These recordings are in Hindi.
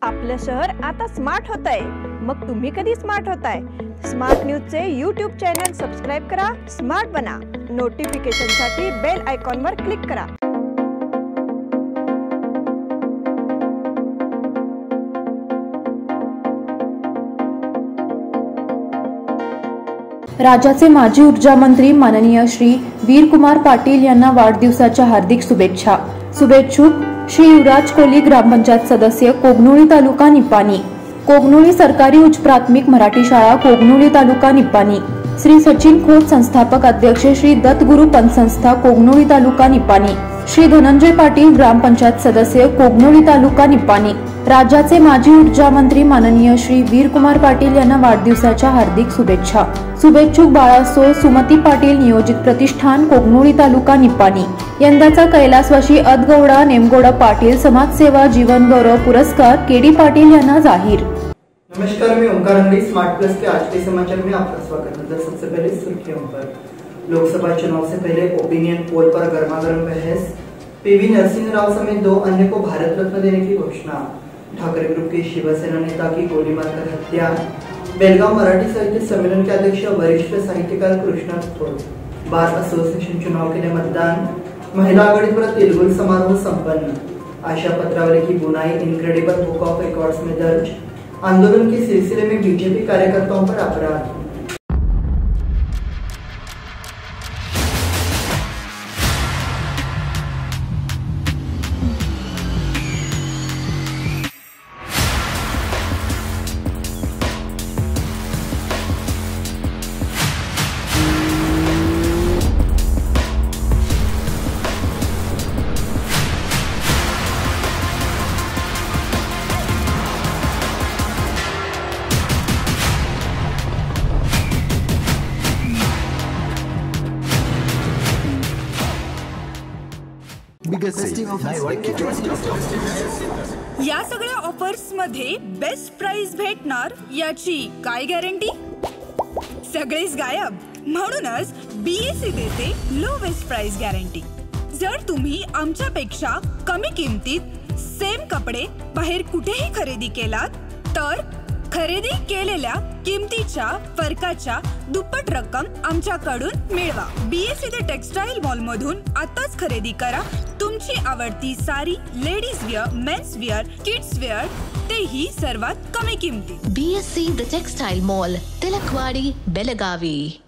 आपलं शहर आता स्मार्ट होत आहे। मग तुम्ही कधी स्मार्ट होताय? स्मार्ट न्यूजचे यूट्यूब चॅनल सबस्क्राइब करा, स्मार्ट बना। नोटिफिकेशनसाठी बेल आयकॉनवर क्लिक करा। राज्याचे माजी ऊर्जा मंत्री माननीय श्री वीरकुमार पाटील यांना वाढदिवसाच्या हार्दिक शुभेच्छा। शुभेच्छुक श्री युवराज कोली, ग्रामपंचायत सदस्य, कोगनोळी तालुका निपाणी। कोगनोळी सरकारी उच्च प्राथमिक मराठी शाळा, कोगनोळी तालुका निपाणी। श्री सचिन खोत, संस्थापक अध्यक्ष श्री दत्तगुरु पंथ संस्था, कोगनोळी तालुका निपाणी। श्री धनंजय पाटील, ग्रामपंचायत सदस्य, कोगनोळी तालुका निपाणी। राज्याचे माजी ऊर्जा मंत्री माननीय श्री वीरकुमार पाटील यांना वाढदिवसाच्या हार्दिक शुभेच्छा। शुभेच्छुक बाळासो सुमती पाटील, नियोजित प्रतिष्ठान, कोगनोळी तालुका निपाणी। यंदाचा कैलासवासी अदगौडा नेमगौडा पाटील समाजसेवा जीवन गौरव पुरस्कार केडी पाटील यांना जाहीर। नमस्कार, मैं ओंकार अंगड़ी, स्मार्ट प्लस के आज के समाचार में आपका स्वागत है। सबसे पहले सुर्खियों पर। लोकसभा चुनाव से पहले ओपिनियन पोल पर गर्मागर्म बहस। पीवी नरसिंह राव समेत 2 अन्य को भारत रत्न देने की घोषणा। ठाकरे ग्रुप के शिवसेना नेता की गोली मारकर हत्या। बेलगांव मराठी साहित्य सम्मेलन के अध्यक्ष वरिष्ठ साहित्यकार कृष्णा खोत। बार एसोसिएशन चुनाव के लिए मतदान। महिला आघाड़ी द्वारा तिलगुल समारोह संपन्न। आशा पत्रावली की बुनाई इनक्रेडिबल बुक ऑफ रिकॉर्ड्स में दर्ज। आंदोलन के सिलसिले में बीजेपी कार्यकर्ताओं पर अपराध। या सगळ्या ऑफर्स मध्ये बेस्ट प्राइस भेटणार याची काय गॅरंटी? सगळेच गायब। म्हणूनच बीएससी देते लोवेस्ट प्राइस गॅरंटी। जर तुम्ही आमच्यापेक्षा कमी किमतीत सेम कपडे बाहेर कुठेही खरेदी केलात तर खरेदी केलेल्या किमतीच्या फरकाच्या दुप्पट रक्कम आमच्याकडून मिळवा। बीएससी द टेक्सटाइल मॉल मधून आताच खरेदी करा तुमची आवडती सारी, ladies wear, men's wear, kids where, तेही सर्वात कमी किमतीत। BSc the textile mall, Tilakwadi, Belagavi.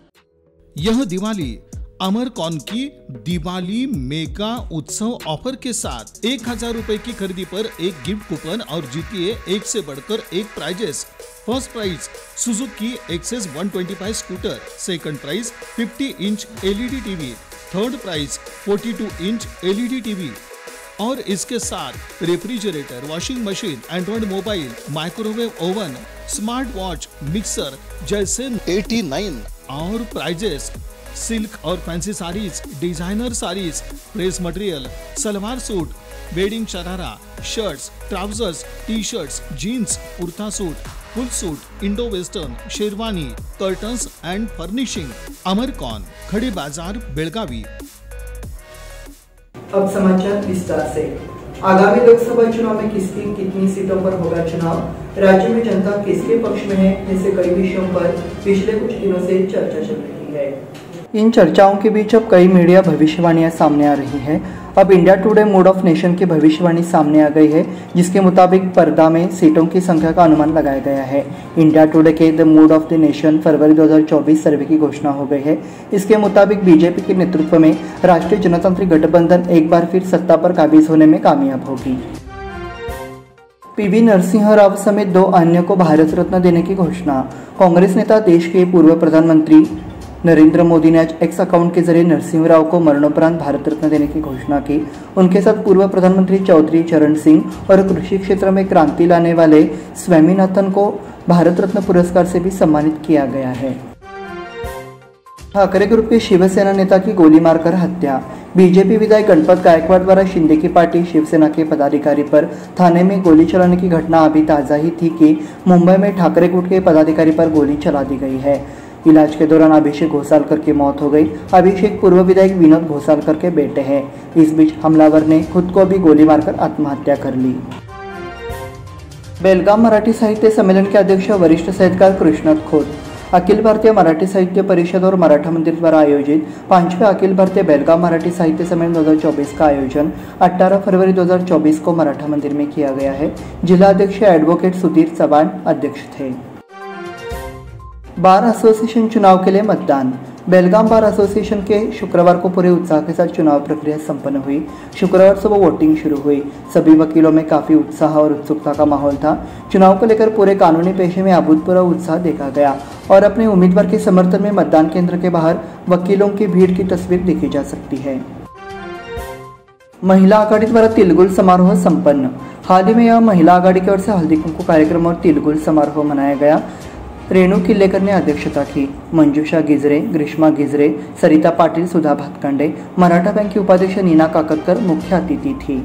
यह दिवाली अमरकॉन की दिवाली मेगा उत्सव ऑफर के साथ 1000 रुपए की खरीदी पर एक गिफ्ट कूपन और जीतिए 1 से बढ़कर 1 prizes. First prize Suzuki Access 125 scooter, second prize 50 inch LED TV, third prize 42 inch LED TV और इसके साथ refrigerator, washing machine, Android mobile, microwave oven, smart watch, mixer जैसे 89 और प्राइजेस। सिल्क और fancy saris, designer saris, press material, salwar suit, wedding sharara, shirts, trousers, T shirts, jeans, kurta suit, full suit, Indo western, sherwani, curtains and furnishing. Amarcon, Khadi बाजार, बेलगावी। अब समाचार विस्तार से। आगामी लोकसभा चुनाव में किसकी कितनी सीटों पर होगा चुनाव, राज्य में जनता किसके पक्ष में है, ऐसे कई विषयों पर पिछले कुछ दिनों से चर्चा चल रही है। इन चर्चाओं के बीच अब कई मीडिया भविष्यवाणियां सामने आ रही हैं। अब India today mood off nation की भविष्यवाणी सामने आ गई है, जिसके मुताबिक पर्दा में सीटों की संख्या का अनुमान लगाया गया है। इंडिया टुडे के the mood of the nation फरवरी 2024 सर्वे की घोषणा हो गई है। इसके मुताबिक बीजेपी के नेतृत्व में राष्ट्रीय जनतांत्रिक गठबंधन एक बार फिर सत्ता पर काबिज होने में कामयाब होगी। पीवी नरसिंह राव समेत 2 अन्य को भारत रत्न देने की घोषणा। कांग्रेस नेता देश के पूर्व प्रधानमंत्री नरेंद्र मोदी ने आज एक्स अकाउंट के जरिए नरसिंह राव को मरणोपरांत भारत रत्न देने की घोषणा की। उनके साथ पूर्व प्रधानमंत्री चौधरी चरण सिंह और कृषि क्षेत्र में क्रांति लाने वाले स्वामीनाथन को भारत रत्न पुरस्कार से भी सम्मानित किया गया है। ठाकरे ग्रुप के शिवसेना नेता की गोली मारकर हत्या। बीजेपी विधायक गणपत गायकवाड़ द्वारा शिंदे की पार्टी शिवसेना के पदाधिकारी पर थाने में गोली चलाने की घटना अभी ताजा ही थी कि मुंबई में ठाकरे गुट के पदाधिकारी पर गोली चला दी गई है। इलाज के दौरान अभिषेक घोसालकर की मौत हो गई। अभिषेक पूर्व विधायक विनोद घोसालकर के बेटे हैं। इस बीच हमलावर ने खुद को भी गोली मारकर आत्महत्या कर ली। बेलगाम मराठी साहित्य सम्मेलन के अध्यक्ष वरिष्ठ साहित्यकार कृष्णात खोत अखिल भारतीय मराठी साहित्य परिषद और मराठा मंदिर द्वारा आयोजित 5वें अखिल भारतीय बेलगाम मराठी साहित्य सम्मेलन 2024 का आयोजन 18 फरवरी 2024 को मराठा मंदिर में किया गया है। जिला अध्यक्ष एडवोकेट सुधीर चव्हाण अध्यक्ष थे। बार एसोसिएशन चुनाव के लिए मतदान। बेलगाम बार एसोसिएशन के शुक्रवार को पूरे उत्साह के साथ चुनाव प्रक्रिया संपन्न हुई। शुक्रवार सुबह वोटिंग शुरू हुई। सभी वकीलों में काफी उत्साह और उत्सुकता का माहौल था। चुनाव को लेकर पूरे कानूनी पेशे में अभूतपूर्व उत्साह देखा गया और अपने उम्मीदवार के समर्थन में मतदान केंद्र के बाहर वकीलों की भीड़ की तस्वीर देखी जा सकती है। महिला आघाड़ी द्वारा तिलगुल समारोह संपन्न। हाल ही में यह महिला आघाड़ी की ओर से हल्दी कुंकू कार्यक्रम और तिलगुल समारोह मनाया गया। रेणु किल्लेकर ने अध्यक्षता की। मंजुषा गिजरे, ग्रीष्मा गिजरे, सरिता पाटिल, सुधा भातखंडे, मराठा बैंक की उपाध्यक्ष नीना काकतकर मुख्य अतिथि थी।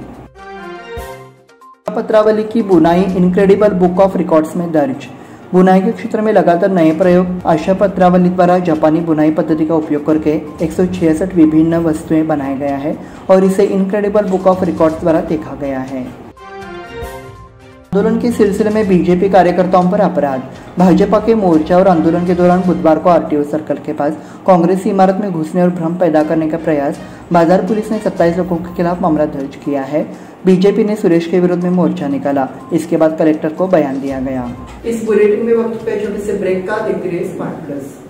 पत्रावली की बुनाई इनक्रेडिबल बुक ऑफ रिकॉर्ड्स में दर्ज। बुनाई के क्षेत्र में लगातार नए प्रयोग। आशा पत्रावली द्वारा जापानी बुनाई पद्धति का उपयोग करके 166 विभिन्न वस्तुएं बनाया गया है और इसे इनक्रेडिबल बुक ऑफ रिकॉर्ड्स द्वारा देखा गया है। आंदोलन के सिलसिले में बीजेपी कार्यकर्ताओं पर अपराध। भाजपा के मोर्चा और आंदोलन के दौरान बुधवार को आरटीओ सर्कल के पास कांग्रेसी इमारत में घुसने और भ्रम पैदा करने का प्रयास। बाजार पुलिस ने 27 लोगों के खिलाफ मामला दर्ज किया है। बीजेपी ने सुरेश के विरोध में मोर्चा निकाला। इसके बाद कलेक्टर को बयान दिया गया। इस बुलेटिन में वक्त पे छोटे से ब्रेक का। देखते रहिए स्मार्ट प्लस।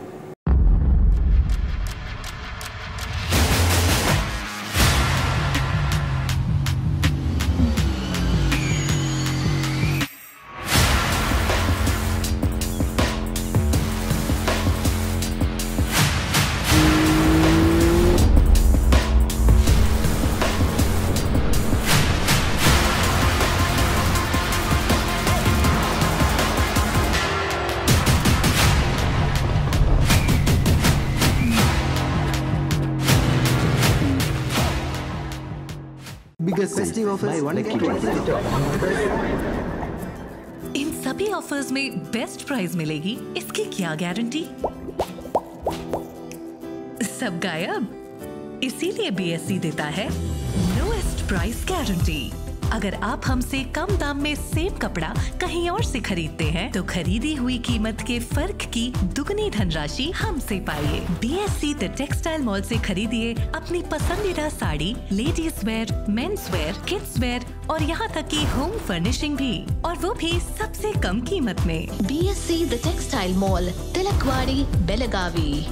इन सभी ऑफर्स में बेस्ट प्राइस मिलेगी, इसकी क्या गारंटी? सब गायब, इसीलिए बीएससी देता है लोएस्ट प्राइस गारंटी। अगर आप हमसे कम दाम में सेम कपड़ा कहीं और से खरीदते हैं तो खरीदी हुई कीमत के फर्क की दुगनी धनराशि हमसे पाइए। बीएससी द टेक्सटाइल मॉल से खरीदिए अपनी पसंदीदा sari, ladies wear, men's wear, kids where और यहाँ तक की होम फर्निशिंग भी, और वो भी सबसे कम कीमत में। BSC the textile mall, Tilakwadi, Belagavi.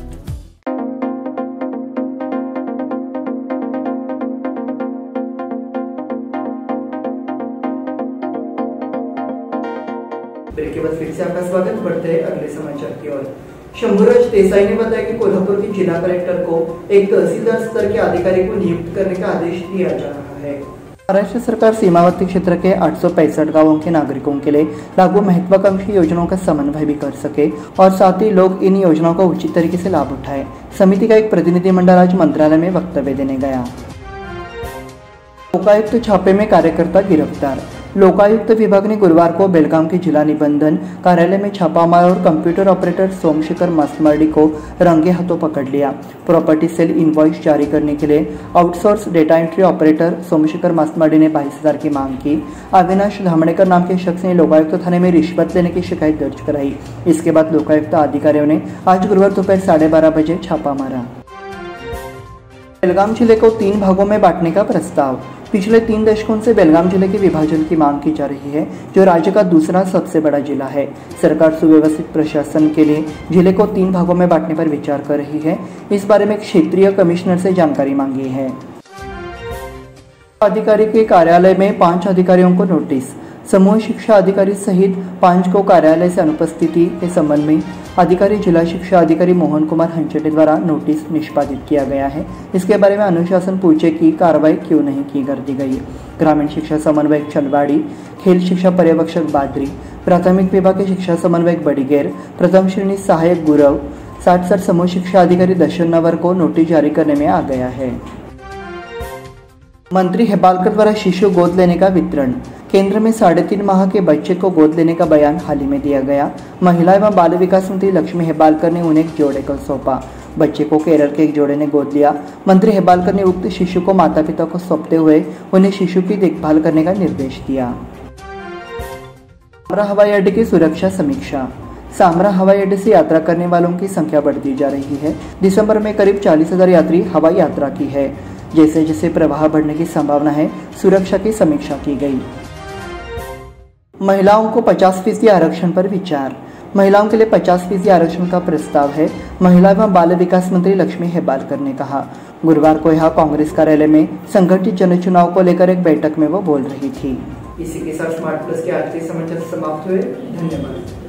Break के बाद फिर से आपका स्वागत। बढ़ते हैं अगले समाचार की ओर। शंभूराज देसाई ने बताया कि कोल्हापुर की जिला कलेक्टर को एक तहसीलदार स्तर के अधिकारी को नियुक्त करने का आदेश दिया जा रहा है। महाराष्ट्र सरकार सीमावर्ती क्षेत्र के 865 गांवों के नागरिकों के लिए लागू महत्वाकांक्षी योजनाओं का समन्वय भी कर सके और साथ ही लोग इन योजनाओं का उचित तरीके से लाभ उठाए। समिति का एक प्रतिनिधिमंडल आज मंत्रालय में वक्तव्य देने गया। लोकायुक्त छापे में कार्यकर्ता गिरफ्तार। लोकायुक्त विभाग ने गुरुवार को बेलगाम के जिला निबंधन कार्यालय में छापा मारा और कंप्यूटर ऑपरेटर सोमशेखर मास्तमार्डी को रंगे हाथों पकड़ लिया। प्रॉपर्टी सेल इनवॉइस जारी करने के लिए outsource data entry operator Somshekhar Mastmardi ने 22,000 की मांग की। अविनाश धामणेकर नाम के शख्स ने लोकायुक्त थाने में रिश्वत लेने की शिकायत दर्ज कराई। इसके बाद लोकायुक्त अधिकारियों ने आज गुरुवार दोपहर 12:30 बजे छापा मारा। बेलगाम जिले को 3 भागों में बांटने का प्रस्ताव। पिछले 3 दशकों से बेलगाम जिले के विभाजन की मांग की जा रही है, जो राज्य का दूसरा सबसे बड़ा जिला है। सरकार सुव्यवस्थित प्रशासन के लिए जिले को 3 भागों में बांटने पर विचार कर रही है। इस बारे में क्षेत्रीय कमिश्नर से जानकारी मांगी है। अधिकारी के कार्यालय में 5 अधिकारियों को नोटिस। समूह शिक्षा अधिकारी सहित 5 को कार्यालय से अनुपस्थिति के संबंध में अधिकारी जिला शिक्षा अधिकारी मोहन कुमार हंचटे द्वारा नोटिस निष्पादित किया गया है। इसके बारे में अनुशासन पूछे की कार्रवाई क्यों नहीं की कर दी गई। ग्रामीण शिक्षा समन्वयक चलवाड़ी, खेल शिक्षा पर्यवेक्षक बादरी, प्राथमिक विभाग के शिक्षा समन्वयक बड़ीगेर, प्रथम श्रेणी सहायक गुरव, 60 समूह शिक्षा अधिकारी दशनवर को नोटिस जारी करने में आ गया है। मंत्री हेबालकर द्वारा शिशु गोद लेने का वितरण। केंद्र में 3.5 माह के बच्चे को गोद लेने का बयान हाल ही में दिया गया। महिला एवं बाल विकास मंत्री लक्ष्मी हेबालकर ने उन्हें एक जोड़े को सौंपा। बच्चे को केरल के एक जोड़े ने गोद लिया। मंत्री हेबालकर ने उक्त शिशु को माता पिता को सौंपते हुए उन्हें शिशु की देखभाल करने का निर्देश दिया। सामरा हवाई अड्डे की सुरक्षा समीक्षा। सामरा हवाई अड्डे से यात्रा करने वालों की संख्या बढ़ती जा रही है। दिसंबर में करीब 40,000 यात्री हवाई यात्रा की है। जैसे जैसे प्रवाह बढ़ने की संभावना है, सुरक्षा की समीक्षा की गई। महिलाओं को 50% आरक्षण पर विचार। महिलाओं के लिए 50% आरक्षण का प्रस्ताव है, महिला एवं बाल विकास मंत्री लक्ष्मी हेब्बारकर ने कहा। गुरुवार को यहाँ कांग्रेस कार्यालय में संगठित जनचुनाव को लेकर एक बैठक में वो बोल रही थी। इसी के साथ स्मार्ट प्लस के आज के समाचार समाप्त हुए। धन्यवाद।